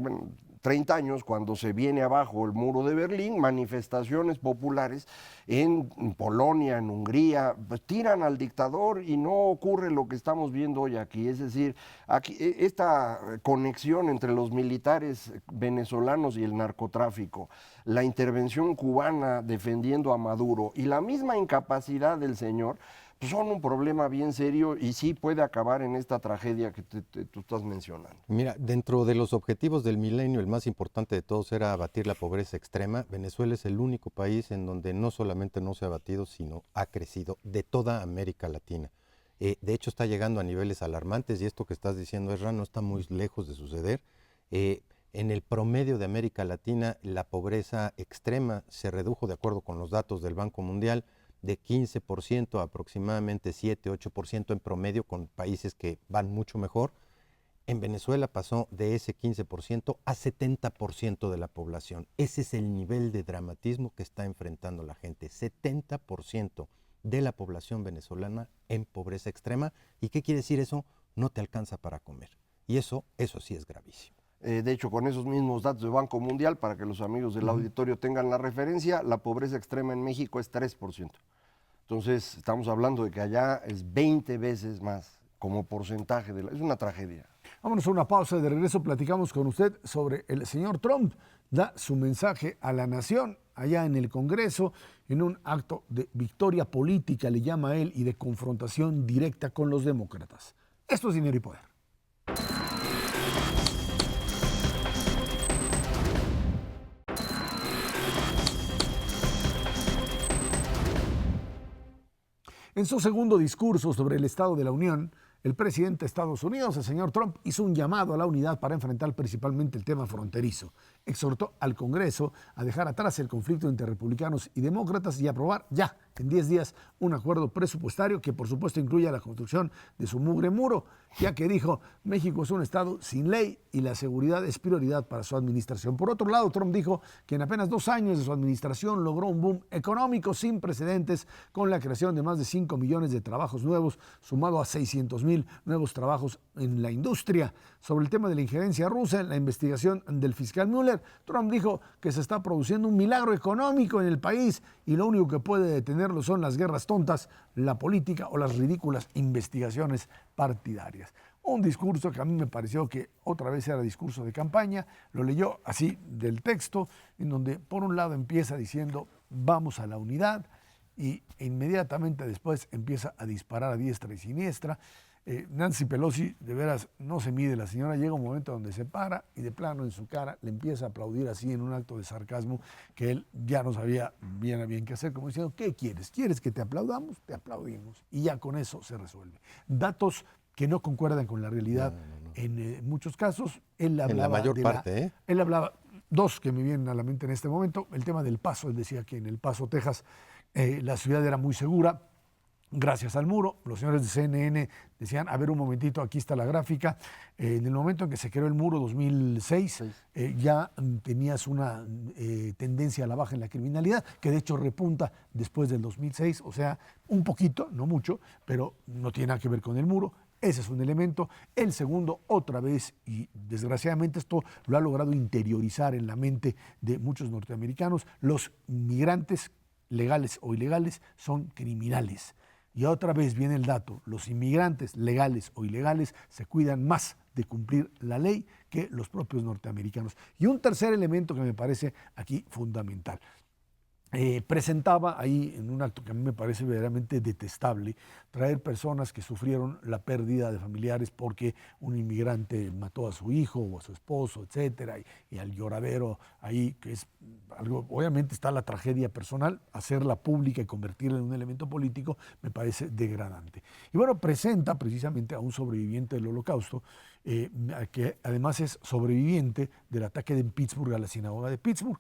30 años, cuando se viene abajo el muro de Berlín, manifestaciones populares en Polonia, en Hungría, pues tiran al dictador y no ocurre lo que estamos viendo hoy aquí. Es decir, aquí, esta conexión entre los militares venezolanos y el narcotráfico, la intervención cubana defendiendo a Maduro y la misma incapacidad del señor, pues son un problema bien serio y sí puede acabar en esta tragedia que tú estás mencionando. Mira, dentro de los objetivos del milenio, el más importante de todos era abatir la pobreza extrema. Venezuela es el único país en donde no solamente no se ha abatido, sino ha crecido de toda América Latina. De hecho, está llegando a niveles alarmantes y esto que estás diciendo, Ezra, no está muy lejos de suceder. En el promedio de América Latina, la pobreza extrema se redujo, de acuerdo con los datos del Banco Mundial, de 15% a aproximadamente 7-8% en promedio, con países que van mucho mejor. En Venezuela pasó de ese 15% a 70% de la población. Ese es el nivel de dramatismo que está enfrentando la gente. 70% de la población venezolana en pobreza extrema. ¿Y qué quiere decir eso? No te alcanza para comer. Y eso sí es gravísimo. De hecho, con esos mismos datos del Banco Mundial, para que los amigos del auditorio tengan la referencia, la pobreza extrema en México es 3%. Entonces, estamos hablando de que allá es 20 veces más como porcentaje. Es una tragedia. Vámonos a una pausa. De regreso platicamos con usted sobre el señor Trump. Da su mensaje a la nación allá en el Congreso en un acto de victoria política, le llama a él, y de confrontación directa con los demócratas. Esto es Dinero y Poder. En su segundo discurso sobre el Estado de la Unión, el presidente de Estados Unidos, el señor Trump, hizo un llamado a la unidad para enfrentar principalmente el tema fronterizo. Exhortó al Congreso a dejar atrás el conflicto entre republicanos y demócratas y aprobar ya, en 10 días, un acuerdo presupuestario que por supuesto incluya la construcción de su mugre muro, ya que dijo, México es un Estado sin ley y la seguridad es prioridad para su administración. Por otro lado, Trump dijo que en apenas 2 años de su administración logró un boom económico sin precedentes con la creación de más de 5 millones de trabajos nuevos, sumado a 600,000 nuevos trabajos en la industria. Sobre el tema de la injerencia rusa en la investigación del fiscal Mueller, Trump dijo que se está produciendo un milagro económico en el país y lo único que puede detenerlo son las guerras tontas, la política o las ridículas investigaciones partidarias. Un discurso que a mí me pareció que otra vez era discurso de campaña, lo leyó así del texto, en donde por un lado empieza diciendo vamos a la unidad y inmediatamente después empieza a disparar a diestra y siniestra. Nancy Pelosi, de veras, no se mide la señora, llega un momento donde se para y de plano en su cara le empieza a aplaudir así en un acto de sarcasmo que él ya no sabía bien a bien qué hacer, como diciendo, ¿qué quieres? ¿Quieres que te aplaudamos? Te aplaudimos. Y ya con eso se resuelve. Datos que no concuerdan con la realidad en muchos casos. Él hablaba en la mayor parte, Él hablaba, 2 que me vienen a la mente en este momento, el tema del Paso, él decía que en El Paso, Texas, la ciudad era muy segura, gracias al muro. Los señores de CNN decían, a ver un momentito, aquí está la gráfica. En el momento en que se creó el muro, 2006, ya tenías una tendencia a la baja en la criminalidad, que de hecho repunta después del 2006, o sea, un poquito, no mucho, pero no tiene nada que ver con el muro. Ese es un elemento. El segundo, otra vez, y desgraciadamente esto lo ha logrado interiorizar en la mente de muchos norteamericanos, los migrantes legales o ilegales son criminales. Y otra vez viene el dato, los inmigrantes legales o ilegales se cuidan más de cumplir la ley que los propios norteamericanos. Y un tercer elemento que me parece aquí fundamental. Presentaba ahí en un acto que a mí me parece verdaderamente detestable, traer personas que sufrieron la pérdida de familiares porque un inmigrante mató a su hijo o a su esposo, etcétera, y al lloradero ahí, que es algo, obviamente está la tragedia personal, hacerla pública y convertirla en un elemento político me parece degradante. Y bueno, presenta precisamente a un sobreviviente del Holocausto, que además es sobreviviente del ataque de Pittsburgh a la sinagoga de Pittsburgh.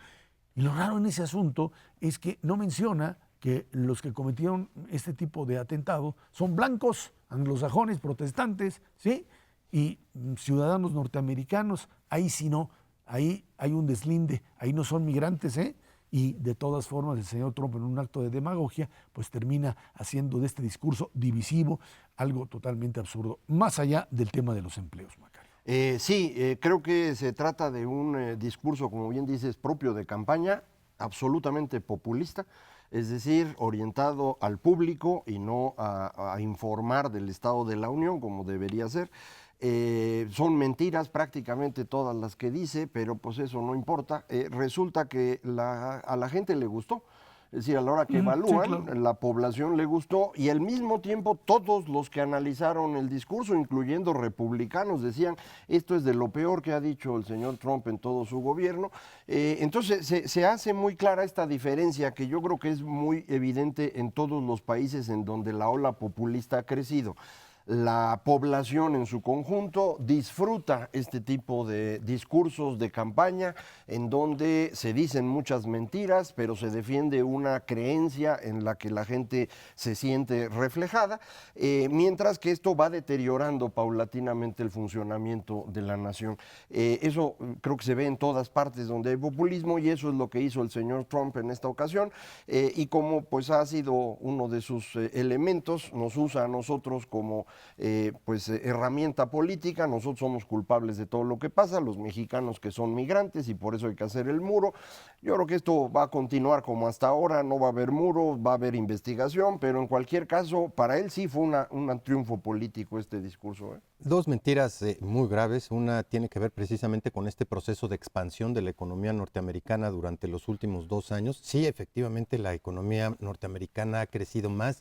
Y lo raro en ese asunto es que no menciona que los que cometieron este tipo de atentado son blancos, anglosajones, protestantes, ¿sí? Y ciudadanos norteamericanos. Ahí sí no, ahí hay un deslinde, ahí no son migrantes, ¿eh? Y de todas formas el señor Trump, en un acto de demagogia, pues termina haciendo de este discurso divisivo algo totalmente absurdo, más allá del tema de los empleos, Macario. Creo que se trata de un discurso, como bien dices, propio de campaña, absolutamente populista, es decir, orientado al público y no a informar del Estado de la Unión, como debería ser. Son mentiras prácticamente todas las que dice, pero pues eso no importa. Resulta que a la gente le gustó. Es decir, a la hora que evalúan, sí, claro, la población le gustó y al mismo tiempo todos los que analizaron el discurso, incluyendo republicanos, decían esto es de lo peor que ha dicho el señor Trump en todo su gobierno. Entonces se hace muy clara esta diferencia que yo creo que es muy evidente en todos los países en donde la ola populista ha crecido. La población en su conjunto disfruta este tipo de discursos de campaña en donde se dicen muchas mentiras, pero se defiende una creencia en la que la gente se siente reflejada, mientras que esto va deteriorando paulatinamente el funcionamiento de la nación. Eso creo que se ve en todas partes donde hay populismo y eso es lo que hizo el señor Trump en esta ocasión y como pues ha sido uno de sus elementos, nos usa a nosotros como herramienta política. Nosotros somos culpables de todo lo que pasa, los mexicanos que son migrantes y por eso hay que hacer el muro. Yo creo que esto va a continuar como hasta ahora, no va a haber muro, va a haber investigación, pero en cualquier caso, para él sí fue un triunfo político este discurso. 2 mentiras muy graves. Una tiene que ver precisamente con este proceso de expansión de la economía norteamericana durante los últimos 2 años. Sí, efectivamente, la economía norteamericana ha crecido más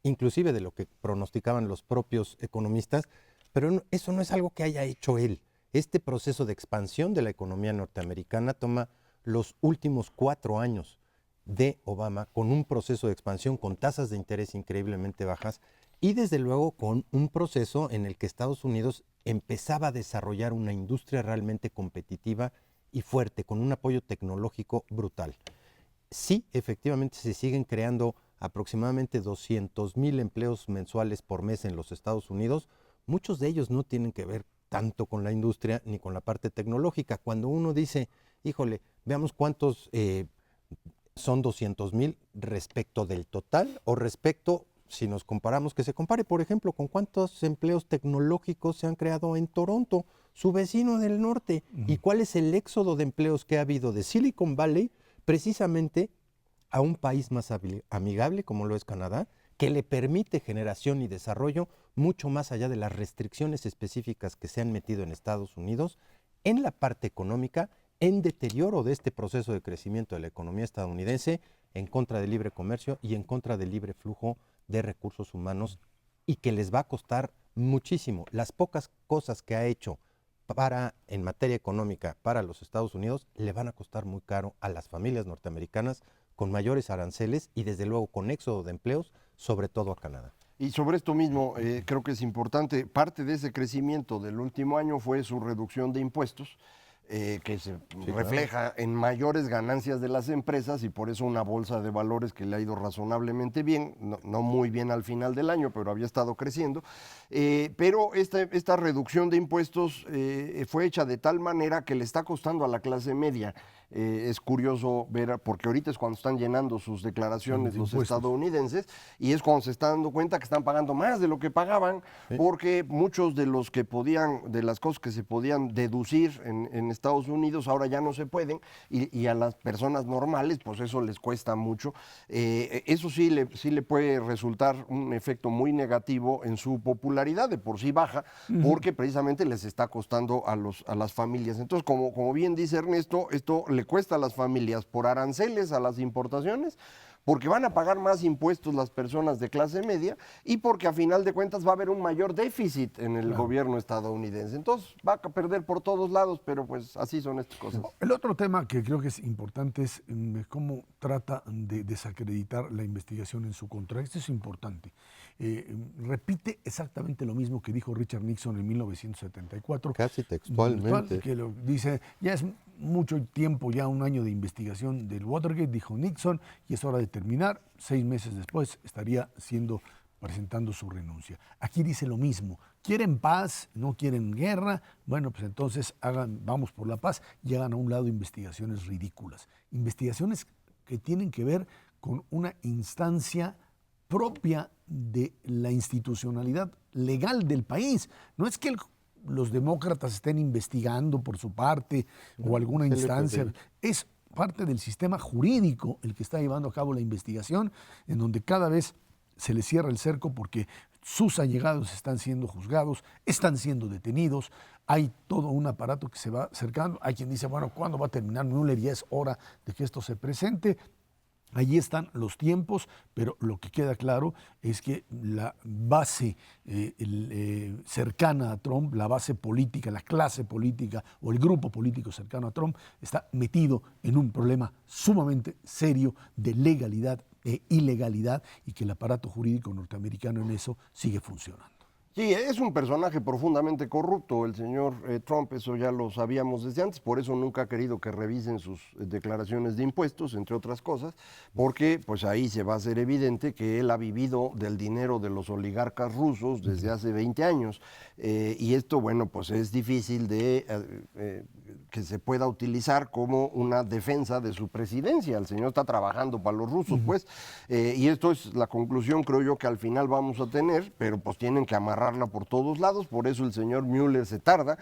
inclusive de lo que pronosticaban los propios economistas, Pero eso no es algo que haya hecho él. Este proceso de expansión de la economía norteamericana toma los últimos 4 años de Obama con un proceso de expansión con tasas de interés increíblemente bajas y desde luego con un proceso en el que Estados Unidos empezaba a desarrollar una industria realmente competitiva y fuerte, con un apoyo tecnológico brutal. Sí, efectivamente se siguen creando aproximadamente 200,000 empleos mensuales por mes en los Estados Unidos. Muchos de ellos no tienen que ver tanto con la industria ni con la parte tecnológica. Cuando uno dice, híjole, veamos cuántos son 200,000 respecto del total o respecto, si nos comparamos, que se compare, por ejemplo, con cuántos empleos tecnológicos se han creado en Toronto, su vecino del norte, y cuál es el éxodo de empleos que ha habido de Silicon Valley precisamente a un país más amigable como lo es Canadá, que le permite generación y desarrollo mucho más allá de las restricciones específicas que se han metido en Estados Unidos en la parte económica, en deterioro de este proceso de crecimiento de la economía estadounidense, en contra del libre comercio y en contra del libre flujo de recursos humanos, y que les va a costar muchísimo. Las pocas cosas que ha hecho en materia económica para los Estados Unidos le van a costar muy caro a las familias norteamericanas, con mayores aranceles y desde luego con éxodo de empleos, sobre todo a Canadá. Y sobre esto mismo, creo que es importante, parte de ese crecimiento del último año fue su reducción de impuestos, que se refleja en mayores ganancias de las empresas, y por eso una bolsa de valores que le ha ido razonablemente bien, no muy bien al final del año, pero había estado creciendo. Pero esta reducción de impuestos fue hecha de tal manera que le está costando a la clase media. Es curioso ver, porque ahorita es cuando están llenando sus declaraciones los estadounidenses, y es cuando se están dando cuenta que están pagando más de lo que pagaban, porque muchos de los que de las cosas que se podían deducir en Estados Unidos ahora ya no se pueden, y a las personas normales pues eso les cuesta mucho. Eso sí le puede resultar un efecto muy negativo en su popularidad, de por sí baja, porque precisamente les está costando a las familias. Entonces, como bien dice Ernesto, esto le cuesta a las familias por aranceles a las importaciones, porque van a pagar más impuestos las personas de clase media, y porque a final de cuentas va a haber un mayor déficit en el gobierno estadounidense. Entonces va a perder por todos lados, pero pues así son estas cosas. El otro tema que creo que es importante es cómo trata de desacreditar la investigación en su contra. Esto es importante. Repite exactamente lo mismo que dijo Richard Nixon en 1974. Casi textualmente. Que lo dice, ya es mucho tiempo, ya un año de investigación del Watergate, dijo Nixon, y es hora de terminar. 6 meses después estaría presentando su renuncia. Aquí dice lo mismo: quieren paz, no quieren guerra. Bueno, pues entonces vamos por la paz, y hagan a un lado investigaciones ridículas, investigaciones que tienen que ver con una instancia propia de la institucionalidad legal del país. No es que los demócratas estén investigando por su parte o alguna instancia, es parte del sistema jurídico el que está llevando a cabo la investigación, en donde cada vez se les cierra el cerco porque sus allegados están siendo juzgados, están siendo detenidos, hay todo un aparato que se va acercando. Hay quien dice, bueno, ¿cuándo va a terminar Mueller? Ya es hora de que esto se presente. Allí están los tiempos, pero lo que queda claro es que la base cercana a Trump, la base política, la clase política o el grupo político cercano a Trump está metido en un problema sumamente serio de legalidad e ilegalidad, y que el aparato jurídico norteamericano en eso sigue funcionando. Sí, es un personaje profundamente corrupto el señor Trump, eso ya lo sabíamos desde antes, por eso nunca ha querido que revisen sus declaraciones de impuestos, entre otras cosas, porque pues ahí se va a hacer evidente que él ha vivido del dinero de los oligarcas rusos desde hace 20 años, y esto, bueno, pues es difícil de que se pueda utilizar como una defensa de su presidencia. El señor está trabajando para los rusos, pues, y esto es la conclusión, creo yo, que al final vamos a tener, pero pues tienen que amarrarla por todos lados, por eso el señor Mueller se tarda.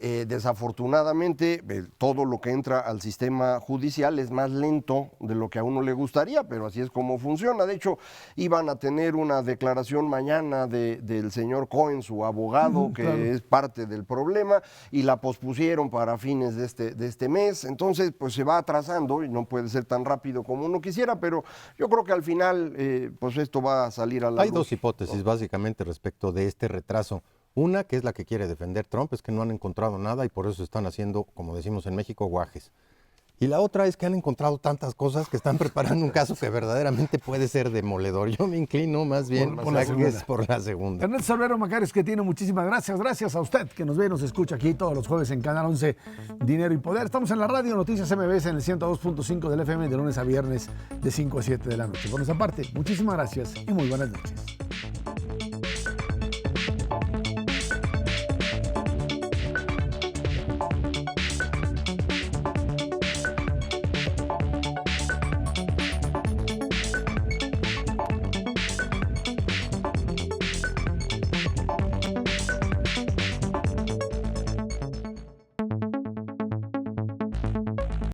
Desafortunadamente, todo lo que entra al sistema judicial es más lento de lo que a uno le gustaría, pero así es como funciona. De hecho, iban a tener una declaración mañana del señor Cohen, su abogado, que es parte del problema, y la pospusieron para fines de este mes. Entonces, pues se va atrasando y no puede ser tan rápido como uno quisiera, pero yo creo que al final, pues esto va a salir a la luz. Hay dos hipótesis básicamente respecto de este retraso. Una, que es la que quiere defender Trump, es que no han encontrado nada y por eso están haciendo, como decimos en México, guajes. Y la otra es que han encontrado tantas cosas que están preparando un caso que verdaderamente puede ser demoledor. Yo me inclino más bien Por la segunda. por la segunda. Ernesto Salvador Macares, que tiene muchísimas gracias. Gracias a usted que nos ve y nos escucha aquí todos los jueves en Canal 11, Dinero y Poder. Estamos en la radio Noticias MBS en el 102.5 del FM de lunes a viernes de 5 a 7 de la noche. Por nuestra parte, muchísimas gracias y muy buenas noches.